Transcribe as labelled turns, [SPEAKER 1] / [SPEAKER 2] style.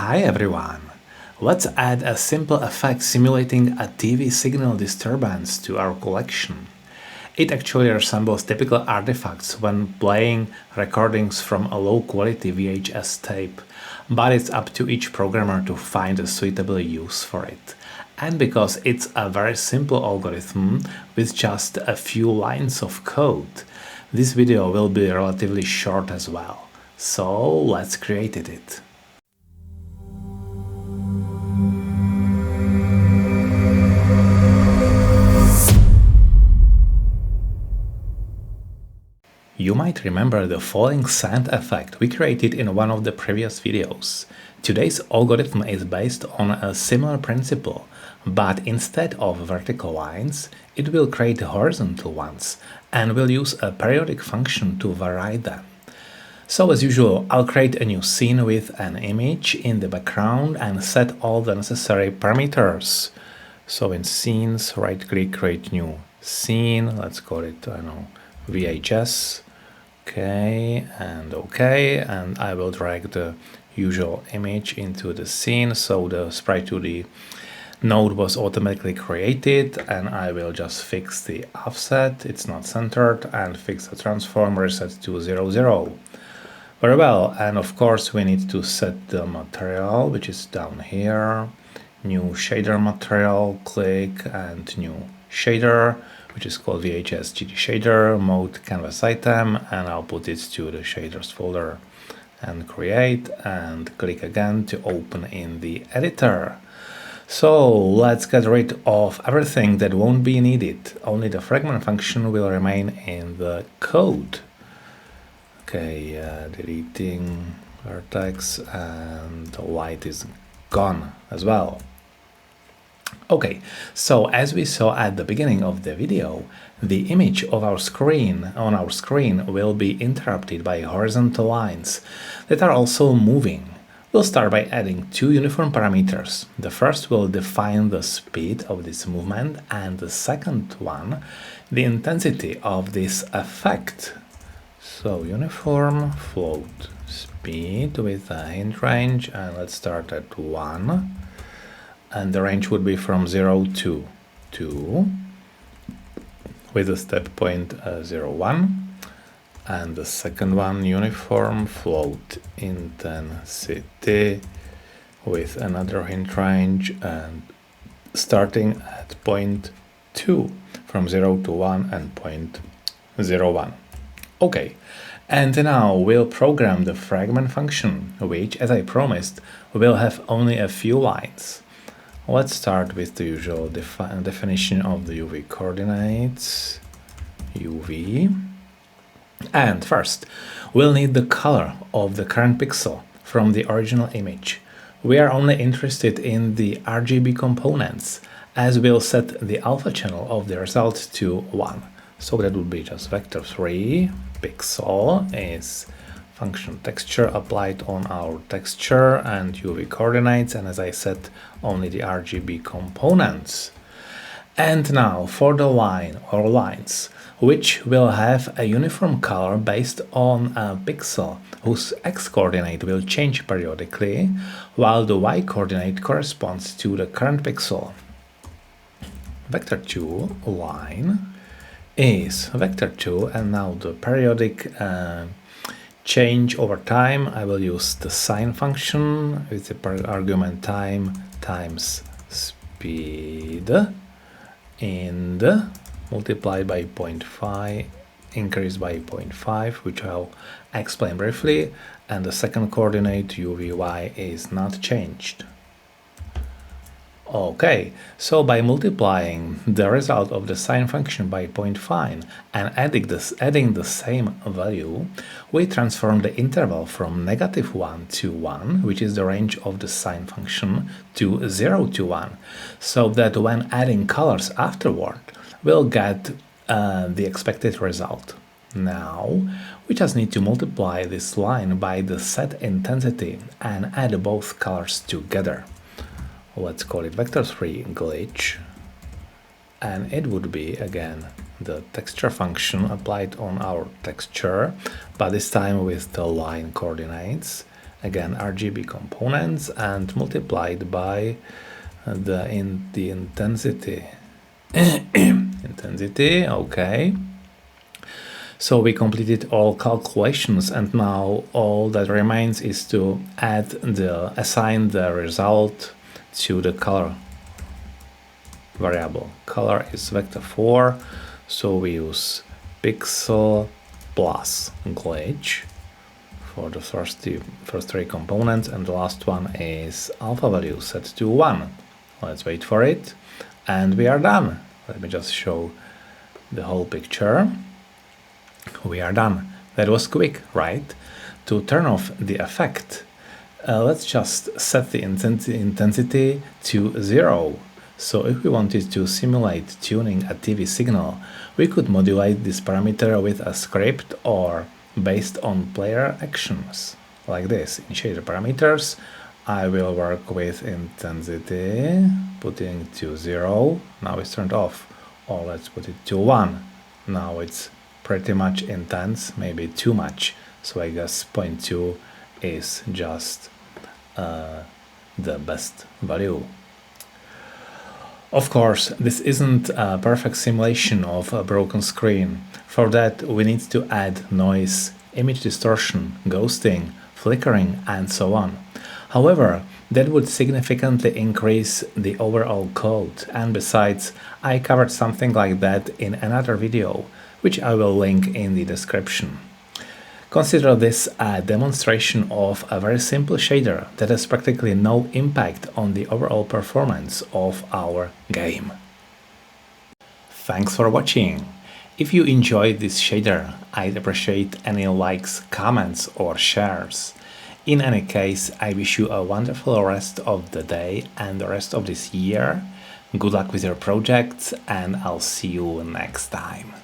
[SPEAKER 1] Hi everyone! Let's add a simple effect simulating a TV signal disturbance to our collection. It actually resembles typical artifacts when playing recordings from a low-quality VHS tape, but it's up to each programmer to find a suitable use for it. And because it's a very simple algorithm with just a few lines of code, this video will be relatively short as well. So let's create it. You might remember the falling sand effect we created in one of the previous videos. Today's algorithm is based on a similar principle, but instead of vertical lines, it will create horizontal ones and will use a periodic function to vary them. So as usual, I'll create a new scene with an image in the background and set all the necessary parameters. So in scenes, right-click, create new scene, let's call it, I don't know, VHS. OK, and I will drag the usual image into the scene, so the sprite 2D node was automatically created, and I will just fix the offset, it's not centered, and fix the transform reset to 0, 0. Very well, and of course we need to set the material, which is down here, new shader material, click, and new shader, which is called VHS GD shader, mode canvas item, and I'll put it to the shaders folder and create, and click again to open in the editor. So let's get rid of everything that won't be needed. Only the fragment function will remain in the code. Okay, deleting vertex, and the light is gone as well. Okay, so as we saw at the beginning of the video, the image of our screen will be interrupted by horizontal lines that are also moving. We'll start by adding two uniform parameters. The first will define the speed of this movement, and the second one, the intensity of this effect. So uniform float speed with a hint range, and let's start at 1. And the range would be from 0 to 2 with a step point 0, 1. And the second one, uniform float intensity with another hint range and starting at point 2 from 0 to 1 and point 0, 1. Okay, and now we'll program the fragment function, which, as I promised, will have only a few lines. Let's start with the usual definition of the UV coordinates, UV. And first, we'll need the color of the current pixel from the original image. We are only interested in the RGB components, as we'll set the alpha channel of the result to 1. So that would be just vector 3, pixel is function texture applied on our texture and UV coordinates, and as I said, only the RGB components. And now for the line or lines, which will have a uniform color based on a pixel whose x-coordinate will change periodically, while the y-coordinate corresponds to the current pixel. Vector 2 line is vector 2, and now the periodic change over time, I will use the sine function with the argument time times speed and multiplied by 0.5, increased by 0.5, which I'll explain briefly, and the second coordinate UVY is not changed. Okay, so by multiplying the result of the sine function by 0.5 and adding the same value, we transform the interval from -1 to 1, which is the range of the sine function, to 0 to 1, so that when adding colors afterward, we'll get the expected result. Now, we just need to multiply this line by the set intensity and add both colors together. Let's call it vector 3 glitch, and it would be again the texture function applied on our texture, but this time with the line coordinates, again RGB components and multiplied by the intensity. Intensity, okay. So we completed all calculations, and now all that remains is to assign the result to the color variable. Color is vector 4, so we use pixel plus glitch for the first three components, and the last one is alpha value set to 1. Let's wait for it, and we are done. Let me just show the whole picture. We are done. That was quick, right? To turn off the effect, let's just set the intensity to 0. So if we wanted to simulate tuning a TV signal, we could modulate this parameter with a script or based on player actions, like this. In shader parameters, I will work with intensity, putting to 0. Now it's turned off. Or let's put it to 1. Now it's pretty much intense, maybe too much. So I guess 0.2 is just the best value. Of course, this isn't a perfect simulation of a broken screen. For that, we need to add noise, image distortion, ghosting, flickering, and so on. However, that would significantly increase the overall code, and besides, I covered something like that in another video, which I will link in the description. Consider this a demonstration of a very simple shader that has practically no impact on the overall performance of our game. Thanks for watching. If you enjoyed this shader, I'd appreciate any likes, comments or shares. In any case, I wish you a wonderful rest of the day and the rest of this year. Good luck with your projects, and I'll see you next time.